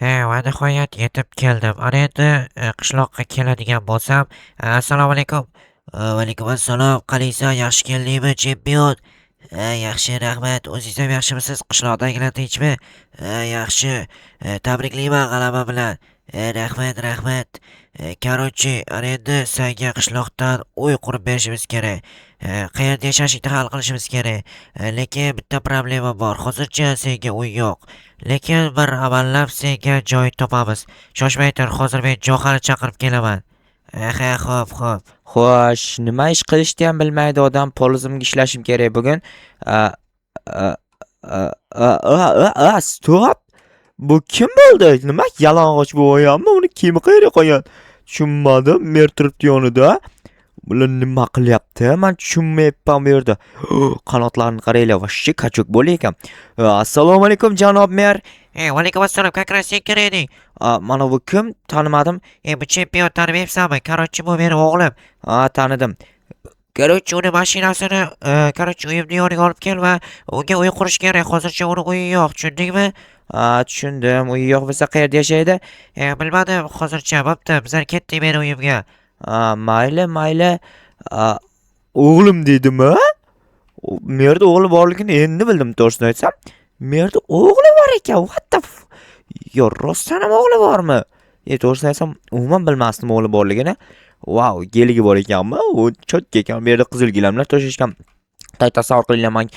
Va nihoyat yetib keldim. Ana endi qishloqqa keladigan bo'lsam, assalomu alaykum. Va alaykum assalom. Qalaysan, yaxshi keldingmi, chempion? Yaxshi, rahmat. O'zingiz ham yaxshimisiz? Qishloqdagilar tinchmi? Yaxshi. Tabriklayman g'alaba bilan. Rahmat, rahmat. Короче, ana endi senga qishloqdan uy qurib berishimiz kerak. Qayerda yashashingni hal qilishimiz kerak. Lekin bitta problema bor. Hozircha senga uy yo'q. Lekin bir amallab senga joy topamiz. Shoshmay tur, hozir men Johani chaqirib kelaman. Ha, xo'p. Xo'sh, nima ish qilishni ham bilmaydi odam. Polizimga ishlashim kerak bugun. A- a- Stop! Bu kim bo'ldi? Nima yalang'och bo'lyapmi? Uni kim qayerga qo'ygan? Tushunmadim. Mer turibdi yonida. Bular nima qilyapti? Men tushunmayapman bu yerda. Qanotlarini qaranglar, vashshi kachuk bo'lar ekan. Assalomu alaykum janob mer. Va alaykum assalom, как раз sen kerak eding. Mana bu kim? Tanimadim. Bu chempion tanimayapsanmi? Короче, bu mening o'g'lim. Tanidim. Короче, uni mashinasini, короче, uyimni yoniga olib kel va unga uy qurish kerak. Hozircha uni uyi yo'q, tushundingmi? Tushundim. Uyi yo'q bo'lsa qayerda yashaydi? Bilmadim, hozircha. Bo'pti, bizlar ketdik meni uyimga. Mayli. A, O'g'lim deydimi? Merda o'g'li borligini endi bildim, to'g'risini aytsam. Merda o'g'li bor ekan. What the Yo, rostdan ham o'g'li bormi? To'g'risini aytsam, umuman bilmasdim o'g'li borligini. Wow, geligi bor ekanmi? U cho'tka ekan. Bu yerda qizil gilamlar to'shashgan. Tasavvur qilinglar, men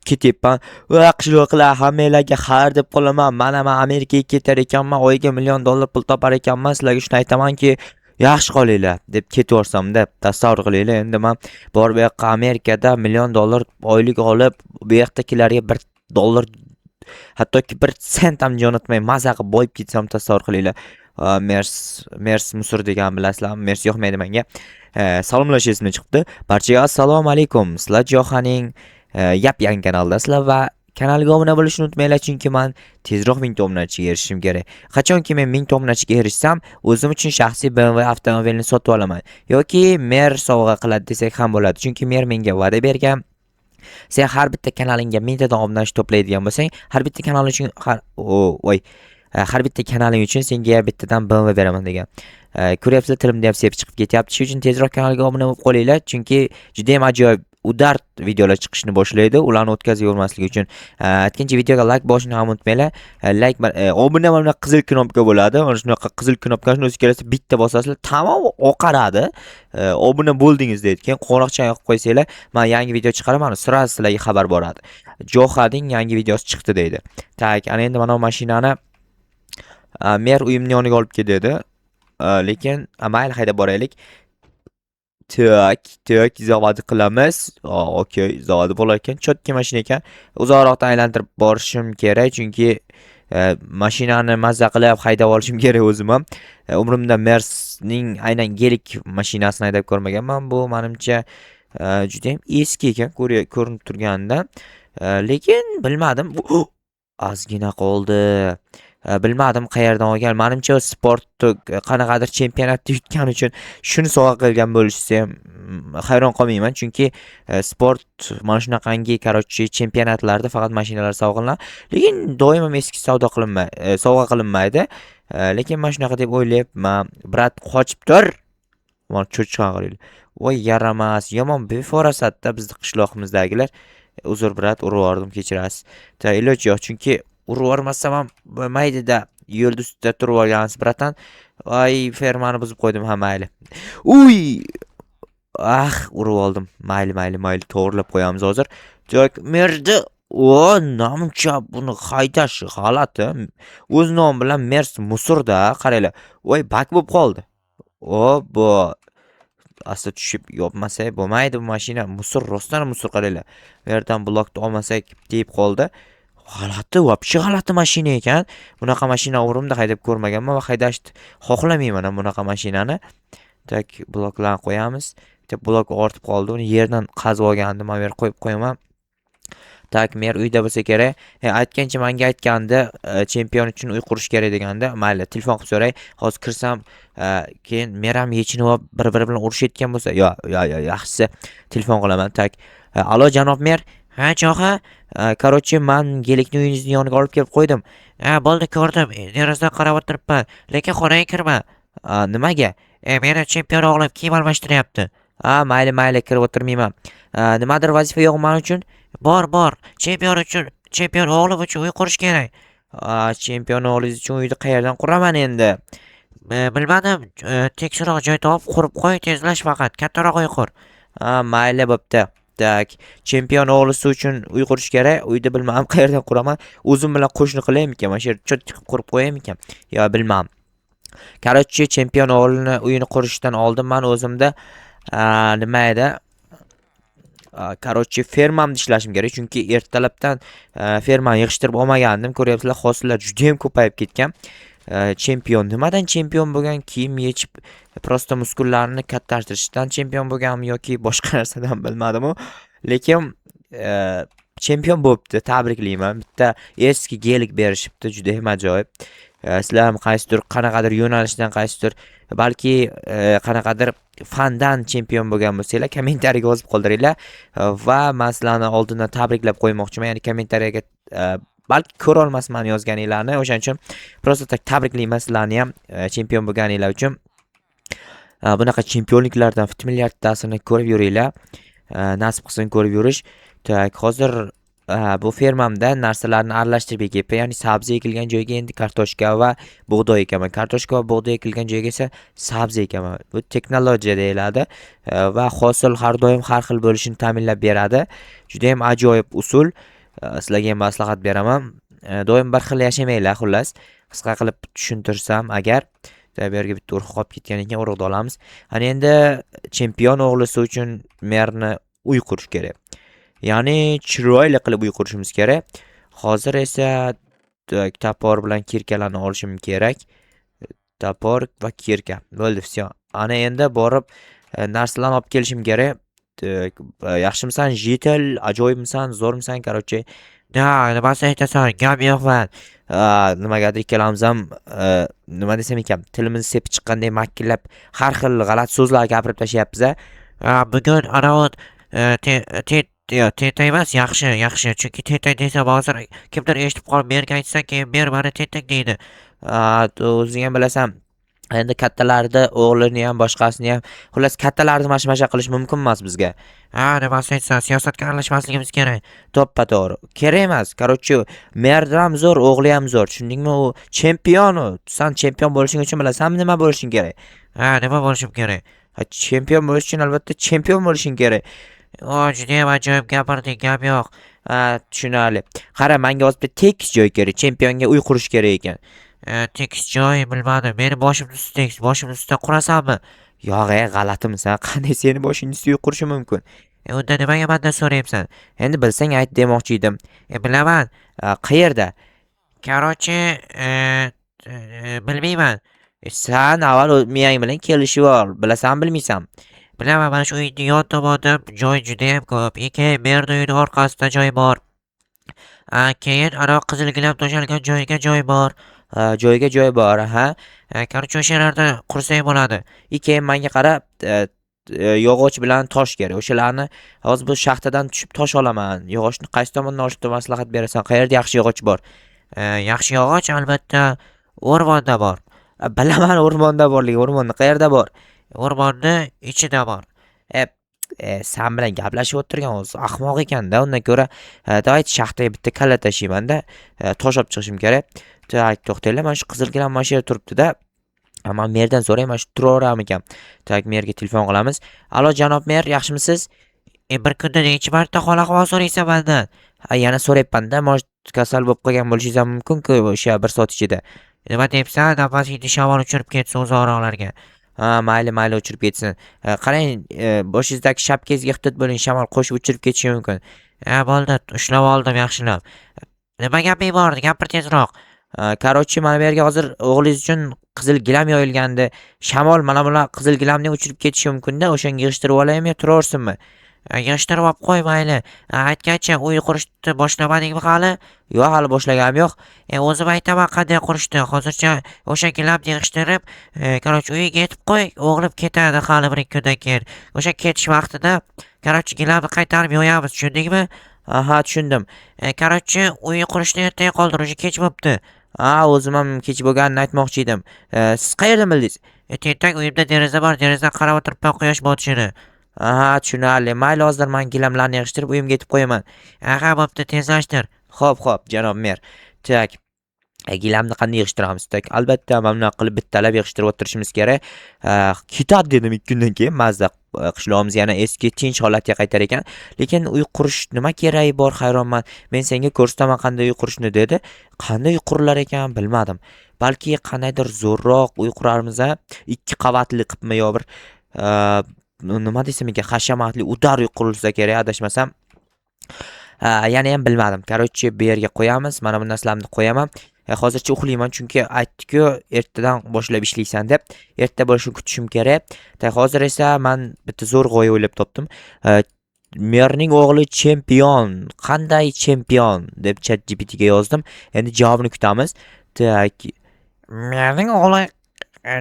ketyapman. Qishloqlar hammalarga xabar deb qolaman. Men Amerikaga ketar ekanman, oyiga $1 million pul topar ekanman. Sizlarga shuni aytamanki, yaxshi qolinglar deb ketaversam deb tasavvur qilinglar. Endi men bor bu yoqqa Amerikada $1 million oylik olib, bu yoqdagilarga $1, hattoki 1 sent ham jo'natmay maza qilib boyib ketsam tasavvur qilinglar. Mers musur degan bilasizlarmi? Mers yo'qmaydi menga. Salomlash esimdan chiqibdi. Barchaga assalomu alaykum. Sizlar Johaning yangi kanaldasizlar va kanalga obuna bo'lishni unutmanglar, chunki men tezroq 1000 ta obunachiga erishishim kerak. Qachonki men 1000 ta obunachiga erishsam, o'zim uchun shaxsiy BMW avtomobilni sotib olaman yoki mer sovg'a qiladi desak ham bo'ladi, chunki mer menga va'da bergan. Sen har bitta kanalingga 1000 ta obunachi to'playdigan bo'lsang, har bitta kanaling uchun har bitta kanaling uchun senga bittadan BMW beraman degan. Ko'ryapsizlar, tilimda ham sepib chiqib ketyapti. Shuning uchun tezroq kanalga obuna bo'lib qolinglar, chunki juda ham ajoyib udar videolar chiqishni boshlaydi. Ularni o'tkazib yubormaslik uchun aytgancha videoga like bosishni ham unutmanglar. Like obuna mana qizil knopka bo'ladi. Mana shunaqa qizil knopkani o'zi kelsa bitta bosasizlar, tamom oqaradi. Obuna bo'ldingiz deydi. Keyin qo'ng'iroqchani yoqib qo'ysanglar, men yangi video chiqaraman, sirasi sizlarga xabar boradi. Johading yangi videosi chiqdi deydi. Tak, ana endi mana bu mashinani mer uyimni yoniga olib ketdi. Lekin mayli, haydab boraylik. Tak, zavod qilamiz. Okey, zavod bo'lar ekan. Cho'tka mashina ekan. Uzoqroqdan aylantirib borishim kerak, chunki mashinani mazza qilib haydab olishim kerak o'zim ham. Umrimda Mersning aynan gelik mashinasini haydab ko'rmaganman. Bu menimcha juda ham eski ekan, ko'rinib turganidan. Lekin bilmadim, ozgina qoldi. Bilmadim qayerdan olgan. Menimcha o sport qanaqadir chempionatda yutgani uchun shuni sovg'a qilgan bo'lishsa ham hayron qolmayman, chunki sport mana shunaqangi короче chempionatlarda faqat mashinalar sovg'a qilinadi, lekin doim ham eski sovg'a qilinmaydi. Lekin men shunaqa deb o'ylayapman. Brat, qochib tur. Mana cho'chqa qaraylik. Voy, yaramas, yomon befarosatda bizni qishloqimizdagilar. Uzr brat, urib yubordim, kechirasiz. Iloj yo'q, chunki urib yubormasam ham bo'lmaydi-da. Yo'lda ustida turib olgansiz, bratan. Voy, fermani buzib qo'ydim, ha mayli. Uy! Urib oldim. Mayli, to'g'rilab qo'yamiz hozir. Jo'k, merdi. Namcha buni haydash g'alati. O'z nomi bilan Mers musurda, qaranglar. Voy, bak bo'lib qoldi. Bu asli tushib yopmasak bo'lmaydi, bu mashina musur, rostdan musur, qaranglar. Bu yerdan blokni olmasak deyib qoldi. Вообще g'alati mashina ekan. Bunaqa mashina umrimda haydab ko'rmaganman va haydashni xohlamayman ham bunaqa mashinani. Tak, bloklarni qo'yamiz. Bitta blok ortib qoldi. Uni yerdan qazib olgandim, men yer qo'yib qo'yaman. Tak, mer uyda bo'lsa kerak. Aytgancha menga aytganda, chempion uchun uy qurish kerak deganda, mayli, telefon qilib so'ray. Hozir kirsam, keyin mer ham yechinib bir-biri bilan urushayotgan bo'lsa, yaxshisi telefon qilaman. Tak. Alo janob mer. Ha, Joha. Короче, men gelikni uyingizning yoniga olib kelib qo'ydim. Bo'ldi ko'rdim. Derazadan qarab o'tiribman. Lekin xonaga kirma. Nimaga? Meni chempion o'g'lim kiyim almashtiryapti. Mayli mayli, kirib o'tirmayman. Nimadir vazifa yo'q men uchun? Bor. Chempion o'g'lim uchun uy qurish kerak. Chempion o'g'lingiz uchun uyni qayerdan quraman endi? Bilmadim. Tekisroq joy topib qurib qo'y, tezlash faqat. Kattaroq uy qur. Mayli bo'pti. Tak, chempion o'g'lisi uchun uy qurish kerak. Uyni bilmam qayerdan quraman. O'zim bilan qo'shni qilaymikan? Mana shu yerga cho't chiqib qurib qo'yaymikan? Yo, bilmam. Короче, chempion o'g'lini uyini qurishdan oldin men o'zimda nima edi? Короче, fermamda ishlashim kerak, chunki ertalabdan fermani yig'ishtirib olmagandim. Ko'ryapsizlar, hosillar juda ham ko'payib ketgan. Chempion nimadan chempion bo'lgan? Kiyim yechib, prosta muskullarini kattartirishdan chempion bo'lganmi yoki boshqa narsadan bilmadim-u. Lekin chempion bo'libdi, tabriklayman. Bitta eski gelik berishibdi, juda ham ajoyib. Sizlar ham qaysidir qanaqadir yo'nalishdan qaysidir balki qanaqadir fandan chempion bo'lgan bo'lsanglar, kommentariyaga yozib qoldiringlar va men sizlarni oldindan tabriklab qo'ymoqchiman. Ya'ni kommentariyaga balki ko'ra olmasman yozganinglarni, o'shaning uchun prosta tabriklayman sizlarni ham chempion bo'lganinglar uchun. Bunaqa chempionliklardan 1 milliardtasini ko'rib yuringlar. Nasib qilsin ko'rib yurish. Tak, hozir bu fermamda narsalarni aralashtirib ekyapman. Ya'ni sabzi ekilgan joyga endi kartoshka va bug'doy ekaman. Kartoshka va bug'doy ekilgan joyga esa sabzi ekaman. Bu texnologiya deyiladi va hosil har doim har xil bo'lishini ta'minlab beradi. Juda ham ajoyib usul. Sizlarga ham maslahat beraman. Doim bir xil yashamanglar, xullas. Qisqa qilib tushuntirsam agar bu yerga bitta urug' qolib ketgan ekan, urug'ni olamiz. Ana endi chempion o'g'lisi uchun merni uy qurish kerak. Ya'ni chiroyli qilib uy qurishimiz kerak. Hozir esa topor bilan kirkalarni olishim kerak. Topor va kirka. Bo'ldi, всё. Ana endi borib narsalarni olib kelishim kerak. Yaxshimisan, jetel, ajoyibmisan, zo'rmisan, короче. Nimasi aytasan? Gap yo'qman. Nimagadir ikkalamiz ham nima desam ekan, tilimizni sepib chiqqanday makillab har xil g'alati so'zlar gapirib tashlayapmiz. Bugun anavi teta emas, yaxshi. Chunki teta desa hozir kimdir eshitib qolib, berga aytsa, keyin ber mani tetak deydi. O'zing ham bilasan. Endi kattalarni o'g'lini ham boshqasini ham, xullas kattalarni mashmasha qilish mumkin emas bizga. Nimasi aytsan? Siyosatga aralashmasligimiz kerak. To'ppa-to'g'ri. Kerak emas. Короче, merdi ham zo'r, o'g'li ham zo'r. Tushundingmi? U chempion u. Sen chempion bo'lishing uchun bilasanmi nima bo'lishing kerak? Nima bo'lishim kerak? Chempion bo'lish uchun albatta chempion bo'lishing kerak. Juda ham ajoyib gapirding, gap yo'q. Tushunarli. Qara, menga hozir tekis joy kerak. Chempionga uy qurish kerak ekan. Tekis joy bilmadim. Meni boshimni ustida qurasanmi? Yo'q, g'alatimisan. Qanday seni boshingni ustida uy qurishi mumkin? Unda nimaga mendan so'rayapsan? Endi bilsang ayt demoqchi edim. Bilaman. Qayerda? Короче, bilmayman. Sen avval miyang bilan kelishib ol. Bilasan, bilmaysan? Bilaman, mana shu uyning yon tomonida joy juda ham ko'p. Keyin berdi uyning orqasida joy bor. Keyin ana qizil gilam to'shalgan joyga joy bor. Joyga joy bor, ha? Короче, o'sha yerlarda qursang bo'ladi. Keyin menga qarab, yog'och bilan tosh kerak. O'shalarni hozir bu shaxtadan tushib tosh olaman. Yog'ochni qaysi tomondan olishni maslahat berasan? Qayerda yaxshi yog'och bor? Yaxshi yog'och albatta o'rmonda bor. Bilaman o'rmonda borligi. O'rmonda qayerda bor? O'rmonni ichida bor. Sen bilan gaplashib o'tirgan o'zi ahmoq ekanda. Undan ko'ra, davayt shaxtaga bitta kalla tashlaymanda, tosh olib chiqishim kerak. To'xtanglar, mana shu qizil gilam mana shu yerda turibdi-da. Men merdan so'rayman, shu turaveram ekan. Merga telefon qilamiz. Alo janob mer, yaxshimisiz? Bir kunda necha marta hol ahvol so'raysan mendan? Yana so'rayapman-da, mosh kasal bo'lib qolgan bo'lishingiz ham mumkin-ku o'sha 1 soat ichida. Nima deyapsan? Nafasingni shamol uchirib ketsin uzoqroqlarga. Mayli uchirib ketsin. Qarang, boshingizdagi shapkangizga ehtiyot bo'ling, shamol qo'shib uchirib ketishi mumkin. Bo'ldi, ushlab oldim yaxshilab. Nima gaping bor? Gapir tezroq. Короче, mana bu yerga hozir o'g'lingiz uchun qizil gilam yoyilgandi. Shamol mana bular qizil gilamni uchirib ketishi mumkin-da. O'shanga yig'ishtirib olaymi yo turaversinmi? Yig'ishtirib olib qo'y mayli. Aytgancha uy qurishni boshlamadingmi hali? Yo'q, hali boshlaganim yo'q. O'zim aytaman qanday qurishni. Hozircha o'sha gilamni yig'ishtirib, короче, uyiga yetib qo'y, o'g'lim ketadi hali 1-2 kundan keyin. O'sha ketish vaqtida, короче, gilamni qaytarib yo'yamiz, tushundingmi? Aha, tushundim. Короче, uy qurishni ertaga qoldir, o'sha kech bo'pti. O'zim ham kech bo'lganini aytmoqchi edim. Siz qayerdan bildingiz? Tentak uyimda deraza bor, derazadan qarab o'tiribman quyosh botishini. Aha, tushunarli. Mayli, hozir men gilamlarni yig'ishtirib uyimga yetib qo'yaman. Aha, bo'pti, tezlashtir. Xo'p, janob mer. Tak. Gilamni qanday yig'ishtiramiz? Tak, albatta mana qilib bittalab yig'ishtirib o'tirishimiz kerak. Ketadi dedim 2 kundan keyin mazza qishlog'imiz yana eski tinch holatga qaytar ekan. Lekin uy qurish nima keragi bor, hayronman. Men senga ko'rsataman qanday uy qurishni dedi. Qanday uy qurilar ekan bilmadim. Balki qandaydir zo'rroq uy qurarmiz, 2 qavatli qilibmi yo bir nima desam ekan, hashamatli udar uy qurilsa kerak, adashmasam. Yana ham bilmadim. Короче, bu yerga qo'yamiz. Mana bu narsalarni qo'yaman. Hozircha uxlayman chunki aytdi-ku, ertadan boshlab ishlaysan deb. Erta bo'lishini kutishim kerak. Hozir esa men bitta zo'r g'oya o'ylab topdim. Merning o'g'li chempion. Qanday chempion deb ChatGPT ga yozdim. Endi javobini kutamiz. Tak. Mening o'g'li,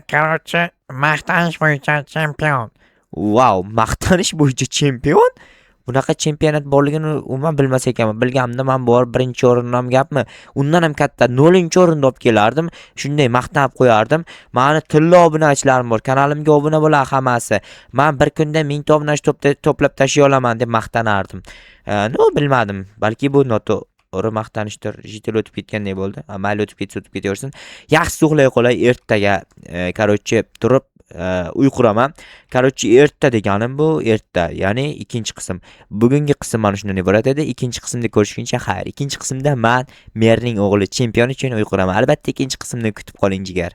короче, maqtanish bo'yicha chempion. Wow, maqtanish bo'yicha chempion? Bunaqa chempionat borligini umuman bilmas ekanman. Bilganimda men bor birinchi o'rindan gapmi? Undan ham katta 0-o'rinda olib kelardim. Shunday maqtab qo'yardim. Meni tilla obunachilarim bor. Kanalimga obuna bo'lar hammasi. Men bir kunda 1000 ta obunachi to'plab tashiy olaman deb maqtanardim. Bilmadim. Balki bu noto'g'ri maqtanishdir. Jitel o'tib ketganday bo'ldi. Mayli, o'tib ketsa o'tib ketaversin. Yaxshi uxlay qolay, ertaga короче turib uy quraman. Короче, erta deganim bu erta, ya'ni ikkinchi qism. Bugungi qism mana shunday iborat edi. Ikkinchi qismda ko'rishguncha xayr. Ikkinchi qismda men Merning o'g'li chempion uchun uy quraman. Albatta ikkinchi qismni kutib qoling jigar.